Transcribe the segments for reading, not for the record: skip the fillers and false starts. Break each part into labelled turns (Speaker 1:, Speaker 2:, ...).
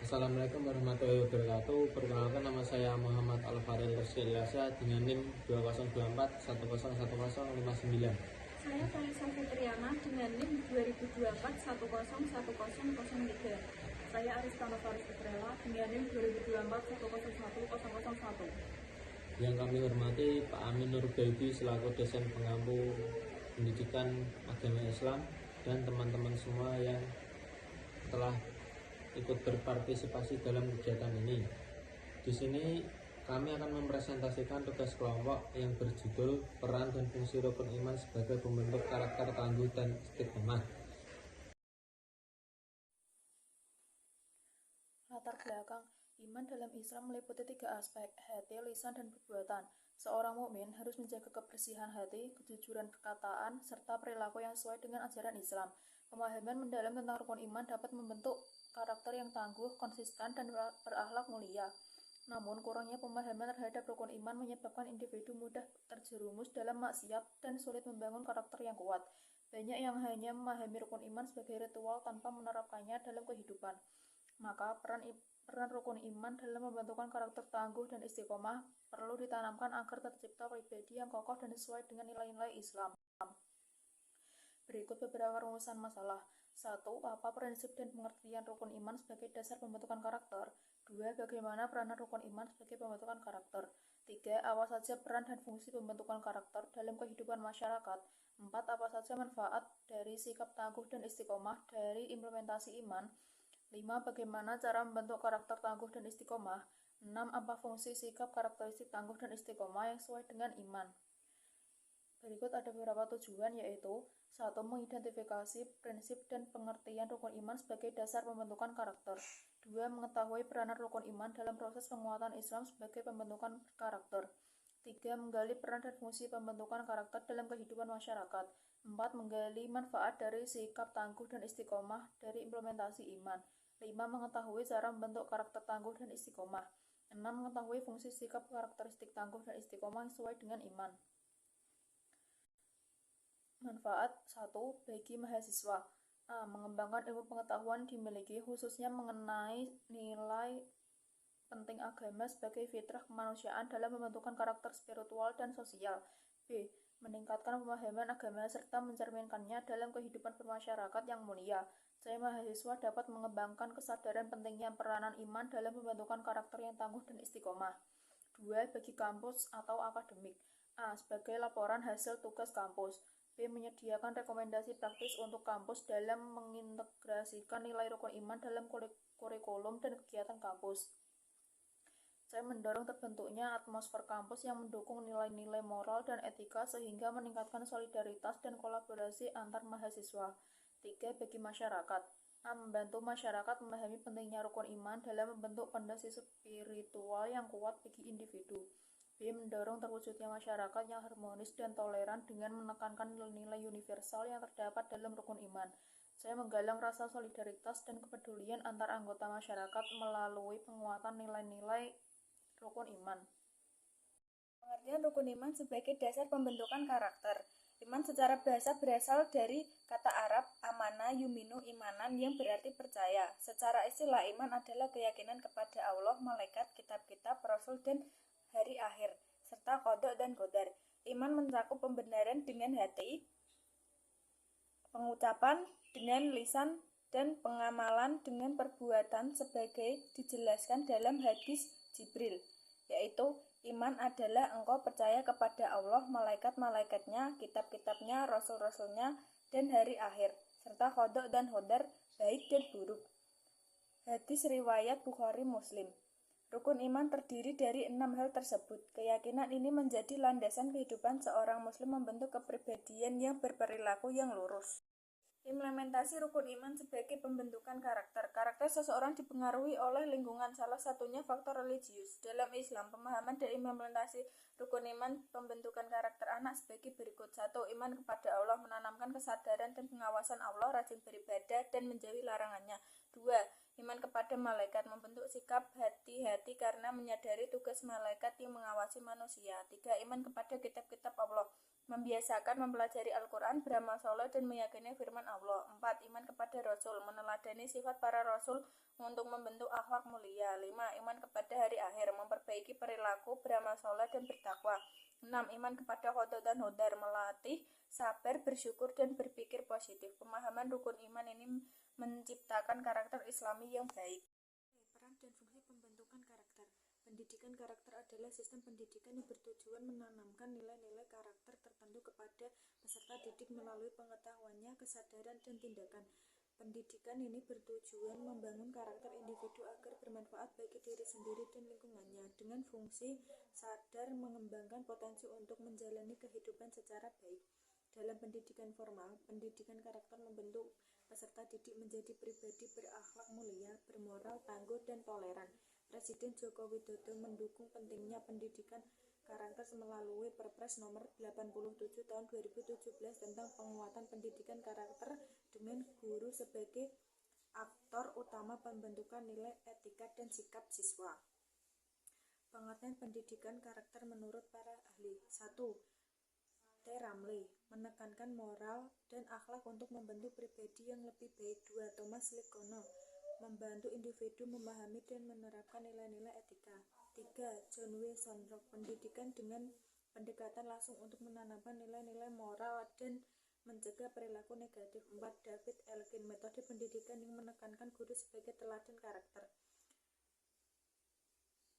Speaker 1: Assalamualaikum warahmatullahi wabarakatuh. Perkenalkan, nama saya Muhammad Alfaril Rizkyasa dengan NIM 2024101059.
Speaker 2: Saya Farisa Fitriana dengan NIM 2024101003. Saya Aristana Faris Fitrela dengan NIM 2024101001.
Speaker 1: Yang kami hormati Pak Amin Nurbaidi selaku dosen pengampu pendidikan agama Islam dan teman-teman semua yang telah ikut berpartisipasi dalam kegiatan ini. Di sini kami akan mempresentasikan tugas kelompok yang berjudul peran dan fungsi rukun iman sebagai pembentuk karakter tangguh dan istiqomah.
Speaker 3: Latar belakang iman dalam Islam meliputi 3 aspek: hati, lisan, dan perbuatan. Seorang mukmin harus menjaga kebersihan hati, kejujuran perkataan, serta perilaku yang sesuai dengan ajaran Islam. Pemahaman mendalam tentang rukun iman dapat membentuk karakter yang tangguh, konsisten, dan berakhlak mulia. Namun, kurangnya pemahaman terhadap rukun iman menyebabkan individu mudah terjerumus dalam maksiat dan sulit membangun karakter yang kuat. Banyak yang hanya memahami rukun iman sebagai ritual tanpa menerapkannya dalam kehidupan. Maka peran rukun iman dalam membentukkan karakter tangguh dan istiqomah perlu ditanamkan agar tercipta pribadi yang kokoh dan sesuai dengan nilai-nilai Islam. Berikut beberapa rumusan masalah. 1. Apa prinsip dan pengertian rukun iman sebagai dasar pembentukan karakter? 2. Bagaimana peranan rukun iman sebagai pembentukan karakter? 3. Apa saja peran dan fungsi pembentukan karakter dalam kehidupan masyarakat? 4. Apa saja manfaat dari sikap tangguh dan istiqomah dari implementasi iman? 5. Bagaimana cara membentuk karakter tangguh dan istiqomah? 6. Apa fungsi sikap karakteristik tangguh dan istiqomah yang sesuai dengan iman? Berikut ada beberapa tujuan, yaitu 1. Mengidentifikasi prinsip dan pengertian rukun iman sebagai dasar pembentukan karakter. 2. Mengetahui peranan rukun iman dalam proses penguatan Islam sebagai pembentukan karakter. 3. Menggali peran dan fungsi pembentukan karakter dalam kehidupan masyarakat. 4. Menggali manfaat dari sikap tangguh dan istiqomah dari implementasi iman. 5. Mengetahui cara membentuk karakter tangguh dan istiqomah. 6. Mengetahui fungsi sikap karakteristik tangguh dan istiqomah yang sesuai dengan iman. Manfaat 1. Bagi mahasiswa. A. Mengembangkan ilmu pengetahuan dimiliki khususnya mengenai nilai penting agama sebagai fitrah kemanusiaan dalam membentukkan karakter spiritual dan sosial. B. Meningkatkan pemahaman agama serta mencerminkannya dalam kehidupan bermasyarakat yang mulia. C. Mahasiswa dapat mengembangkan kesadaran pentingnya peranan iman dalam pembentukan karakter yang tangguh dan istiqomah. 2. Bagi kampus atau akademik. A. Sebagai laporan hasil tugas kampus. B. Menyediakan rekomendasi praktis untuk kampus dalam mengintegrasikan nilai rukun iman dalam kurikulum dan kegiatan kampus. C. Mendorong terbentuknya atmosfer kampus yang mendukung nilai-nilai moral dan etika sehingga meningkatkan solidaritas dan kolaborasi antar mahasiswa. 3. Bagi masyarakat. A. Membantu masyarakat memahami pentingnya rukun iman dalam membentuk fondasi spiritual yang kuat bagi individu. B. Mendorong terwujudnya masyarakat yang harmonis dan toleran dengan menekankan nilai-nilai universal yang terdapat dalam rukun iman. C. Menggalang rasa solidaritas dan kepedulian antar anggota masyarakat melalui penguatan nilai-nilai rukun iman.
Speaker 2: Pengertian rukun iman sebagai dasar pembentukan karakter. Iman secara bahasa berasal dari kata Arab amana yuminu imanan yang berarti percaya. Secara istilah, iman adalah keyakinan kepada Allah, malaikat, kitab-kitab, rasul, dan hari akhir, serta qada dan qadar. Iman mencakup pembenaran dengan hati, pengucapan dengan lisan, dan pengamalan dengan perbuatan sebagai dijelaskan dalam hadis Jibril, yaitu iman adalah engkau percaya kepada Allah, malaikat-malaikatnya, kitab-kitabnya, rasul-rasulnya, dan hari akhir, serta qada dan qadar, baik dan buruk. Hadis riwayat Bukhari Muslim. Rukun iman terdiri dari 6 hal tersebut. Keyakinan ini menjadi landasan kehidupan seorang muslim membentuk kepribadian yang berperilaku yang lurus. Implementasi rukun iman sebagai pembentukan karakter. Karakter seseorang dipengaruhi oleh lingkungan, salah satunya faktor religius. Dalam Islam, pemahaman dan implementasi rukun iman pembentukan karakter anak sebagai berikut. 1. Iman kepada Allah, menanamkan kesadaran dan pengawasan Allah, rajin beribadah dan menjauhi larangannya. 2. Iman kepada malaikat, membentuk sikap hati-hati karena menyadari tugas malaikat yang mengawasi manusia. 3. Iman kepada kitab-kitab Allah, membiasakan mempelajari Al-Quran, beramal soleh, dan meyakini firman Allah. 4. Iman kepada Rasul, meneladani sifat para Rasul untuk membentuk akhlak mulia. 5. Iman kepada hari akhir, memperbaiki perilaku, beramal soleh, dan bertakwa. 6. Iman kepada Qadha dan Qadar, melatih sabar, bersyukur, dan berpikir positif. Pemahaman rukun iman ini menciptakan karakter Islami yang baik. Peran dan fungsi pembentukan karakter. Pendidikan karakter adalah sistem pendidikan yang bertujuan menanamkan nilai-nilai karakter tertentu kepada peserta didik melalui pengetahuannya, kesadaran, dan tindakan. Pendidikan ini bertujuan membangun karakter individu agar bermanfaat bagi diri sendiri dan lingkungannya, dengan fungsi sadar mengembangkan potensi untuk menjalani kehidupan secara baik. Dalam pendidikan formal, pendidikan karakter membentuk peserta didik menjadi pribadi berakhlak mulia, bermoral, tangguh, dan toleran. Presiden Joko Widodo mendukung pentingnya pendidikan karakter melalui Perpres nomor 87 tahun 2017 tentang penguatan pendidikan karakter dengan guru sebagai aktor utama pembentukan nilai etika dan sikap siswa. Pengertian pendidikan karakter menurut para ahli. 1. T. Ramlee menekankan moral dan akhlak untuk membentuk pribadi yang lebih baik. 2. Thomas Lekono membantu individu memahami dan menerapkan nilai-nilai etika. 3. John W. Sonrock pendidikan dengan pendekatan langsung untuk menanamkan nilai-nilai moral dan mencegah perilaku negatif. 4. David Elkin metode pendidikan yang menekankan guru sebagai teladan karakter.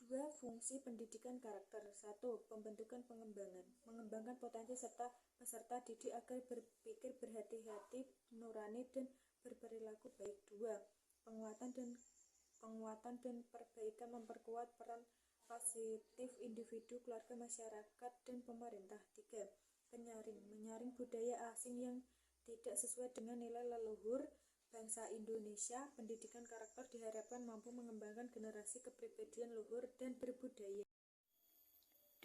Speaker 2: 2. Fungsi pendidikan karakter. 1. Pembentukan pengembangan, mengembangkan potensi serta peserta didik agar berpikir berhati-hati, nurani, dan berperilaku baik. 2. Penguatan dan perbaikan, memperkuat peran positif individu, keluarga, masyarakat, dan pemerintah. 3. Menyaring budaya asing yang tidak sesuai dengan nilai leluhur bangsa Indonesia. Pendidikan karakter diharapkan mampu mengembangkan generasi kepribadian luhur dan berbudaya.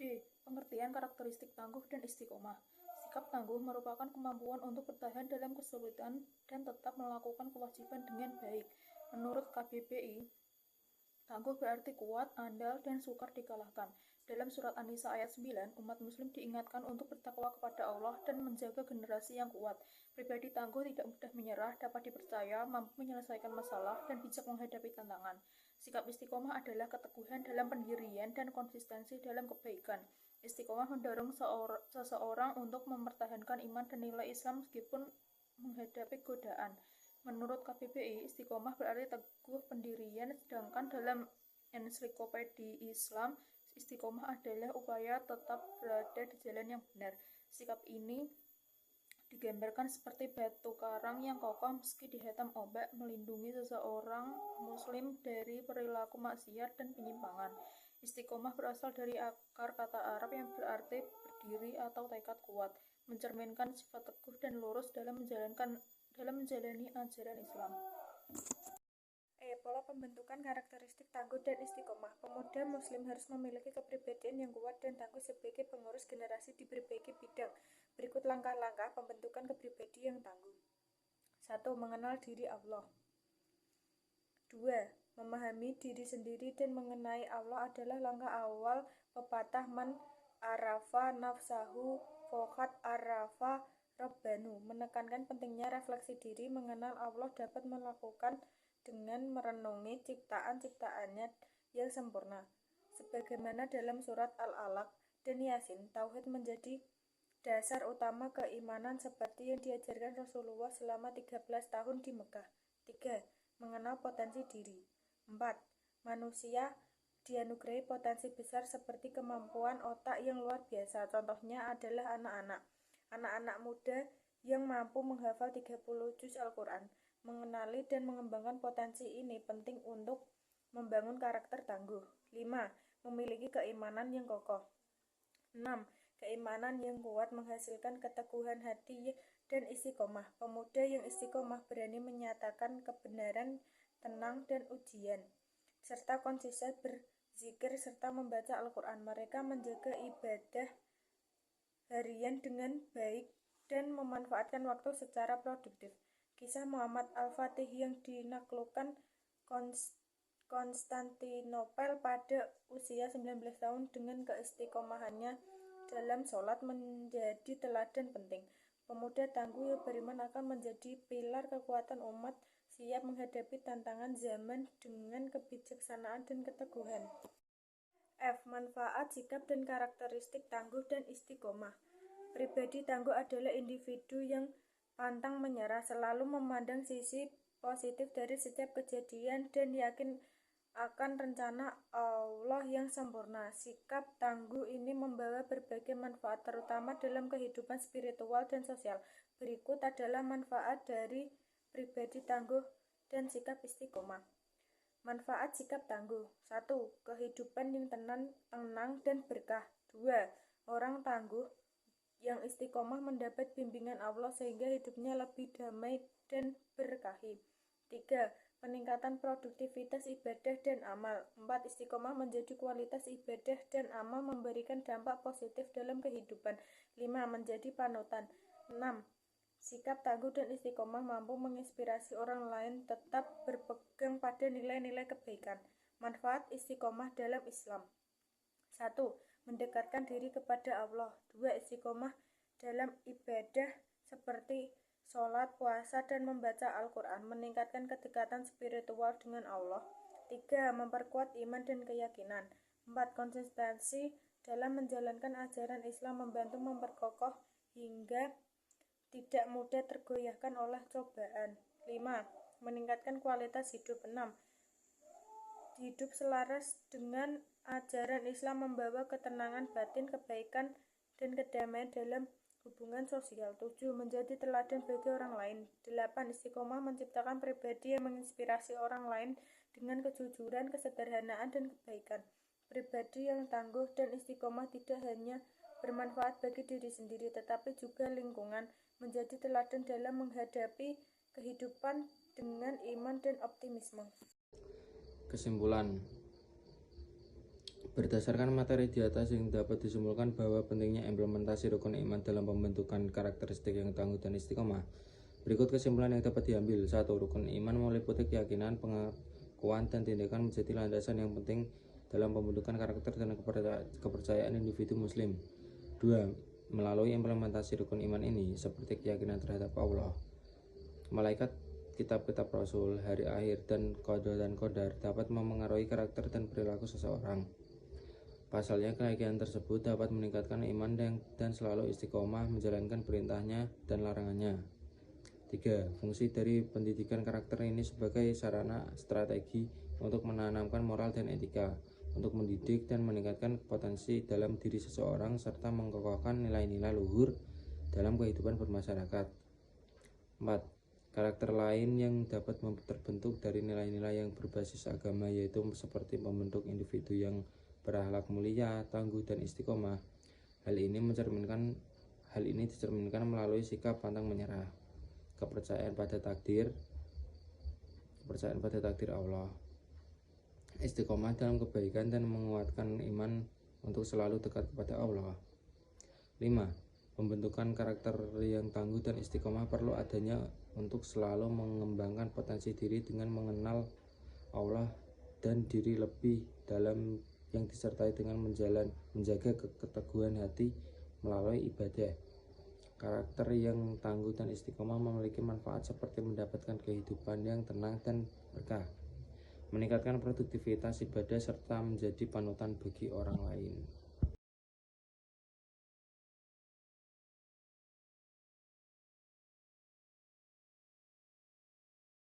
Speaker 3: D. Pengertian karakteristik tangguh dan istiqomah. Sikap tangguh merupakan kemampuan untuk bertahan dalam kesulitan dan tetap melakukan kewajiban dengan baik. Menurut KBBI, tangguh berarti kuat, andal, dan sukar dikalahkan. Dalam surat An-Nisa ayat 9, umat muslim diingatkan untuk bertakwa kepada Allah dan menjaga generasi yang kuat. Pribadi tangguh tidak mudah menyerah, dapat dipercaya, mampu menyelesaikan masalah, dan bijak menghadapi tantangan. Sikap istiqomah adalah keteguhan dalam pendirian dan konsistensi dalam kebaikan. Istiqomah mendorong seseorang untuk mempertahankan iman dan nilai Islam meskipun menghadapi godaan. Menurut KBBI, istiqomah berarti teguh pendirian, sedangkan dalam Ensiklopedia Islam, istiqomah adalah upaya tetap berada di jalan yang benar. Sikap ini digambarkan seperti batu karang yang kokoh meski dihantam ombak, melindungi seseorang muslim dari perilaku maksiat dan penyimpangan. Istiqomah berasal dari akar kata Arab yang berarti berdiri atau tekad kuat, mencerminkan sifat teguh dan lurus dalam menjalani ajaran Islam.
Speaker 2: Pola pembentukan karakteristik tangguh dan istiqomah. Pemuda muslim harus memiliki kepribadian yang kuat dan tangguh sebagai pengurus generasi di berbagai bidang. Berikut langkah-langkah pembentukan kepribadian yang tangguh. 1. Mengenal diri Allah. 2. Memahami diri sendiri dan mengenai Allah adalah langkah awal pepatah man arafa nafsahu faqad arafa Rabbanu, menekankan pentingnya refleksi diri. Mengenal Allah dapat melakukan dengan merenungi ciptaan-ciptaannya yang sempurna. Sebagaimana dalam surat Al-Alaq dan Yasin, tauhid menjadi dasar utama keimanan seperti yang diajarkan Rasulullah selama 13 tahun di Mekah. 3. Mengenal potensi diri. 4. Manusia dianugerahi potensi besar seperti kemampuan otak yang luar biasa. Contohnya adalah anak-anak muda yang mampu menghafal 30 juz Al-Quran. Mengenali dan mengembangkan potensi ini penting untuk membangun karakter tangguh. 5. Memiliki keimanan yang kokoh. 6. Keimanan yang kuat menghasilkan keteguhan hati dan istiqomah. Pemuda yang istiqomah berani menyatakan kebenaran, tenang, dan ujian, serta konsisten berzikir serta membaca Al-Quran. Mereka menjaga ibadah harian dengan baik dan memanfaatkan waktu secara produktif. Kisah Muhammad Al-Fatih yang dinaklukkan Konstantinopel pada usia 19 tahun dengan keistiqomahannya dalam sholat menjadi teladan penting. Pemuda tangguh yang beriman akan menjadi pilar kekuatan umat, siap menghadapi tantangan zaman dengan kebijaksanaan dan keteguhan. F. Manfaat, sikap, dan karakteristik tangguh dan istiqomah. Pribadi tangguh adalah individu yang pantang menyerah, selalu memandang sisi positif dari setiap kejadian, dan yakin akan rencana Allah yang sempurna. Sikap tangguh ini membawa berbagai manfaat, terutama dalam kehidupan spiritual dan sosial. Berikut adalah manfaat dari pribadi tangguh dan sikap istiqomah. Manfaat sikap tangguh. 1. Kehidupan yang tenang dan berkah. 2. Orang tangguh yang istiqomah mendapat bimbingan Allah sehingga hidupnya lebih damai dan berkahi. 3. Peningkatan produktivitas ibadah dan amal. 4. Istiqomah menjadi kualitas ibadah dan amal, memberikan dampak positif dalam kehidupan. 5. Menjadi panutan. 6. Sikap tangguh dan istiqomah mampu menginspirasi orang lain tetap berpegang pada nilai-nilai kebaikan. Manfaat istiqomah dalam Islam. 1. Mendekatkan diri kepada Allah. 2. Istiqomah dalam ibadah seperti sholat, puasa, dan membaca Al-Quran, meningkatkan kedekatan spiritual dengan Allah. 3. Memperkuat iman dan keyakinan. 4. Konsistensi dalam menjalankan ajaran Islam, membantu memperkokoh hingga tidak mudah tergoyahkan oleh cobaan. 5. Meningkatkan kualitas hidup. 6. Hidup selaras dengan ajaran Islam membawa ketenangan batin, kebaikan, dan kedamaian dalam hubungan sosial. 7. Menjadi teladan bagi orang lain. 8. Istiqomah menciptakan pribadi yang menginspirasi orang lain dengan kejujuran, kesederhanaan, dan kebaikan. Pribadi yang tangguh dan istiqomah tidak hanya bermanfaat bagi diri sendiri, tetapi juga lingkungan, menjadi teladan dalam menghadapi kehidupan dengan iman dan optimisme.
Speaker 1: Kesimpulan. Berdasarkan materi di atas yang dapat disimpulkan bahwa pentingnya implementasi rukun iman dalam pembentukan karakteristik yang tangguh dan istiqomah. Berikut kesimpulan yang dapat diambil. 1. Rukun iman meliputi keyakinan, pengakuan, dan tindakan menjadi landasan yang penting dalam pembentukan karakter dan kepercayaan individu muslim. 2. Melalui implementasi rukun iman ini, seperti keyakinan terhadap Allah, malaikat, kitab-kitab Rasul, hari akhir, dan qada dan qadar dapat memengaruhi karakter dan perilaku seseorang. Pasalnya, keyakinan tersebut dapat meningkatkan iman dan selalu istiqomah menjalankan perintahnya dan larangannya. 3. Fungsi dari pendidikan karakter ini sebagai sarana strategi untuk menanamkan moral dan etika, untuk mendidik dan meningkatkan potensi dalam diri seseorang, serta mengokohkan nilai-nilai luhur dalam kehidupan bermasyarakat. 4. Karakter lain yang dapat terbentuk dari nilai-nilai yang berbasis agama, yaitu seperti membentuk individu yang berakhlak mulia, tangguh, dan istiqomah. Hal ini dicerminkan melalui sikap pantang menyerah, kepercayaan pada takdir Allah, istiqomah dalam kebaikan, dan menguatkan iman untuk selalu dekat kepada Allah. 5. Pembentukan karakter yang tangguh dan istiqomah perlu adanya untuk selalu mengembangkan potensi diri dengan mengenal Allah dan diri lebih dalam, yang disertai dengan menjaga keteguhan hati melalui ibadah. Karakter yang tangguh dan istiqomah memiliki manfaat seperti mendapatkan kehidupan yang tenang dan berkah, meningkatkan produktivitas ibadah, serta menjadi panutan bagi orang lain.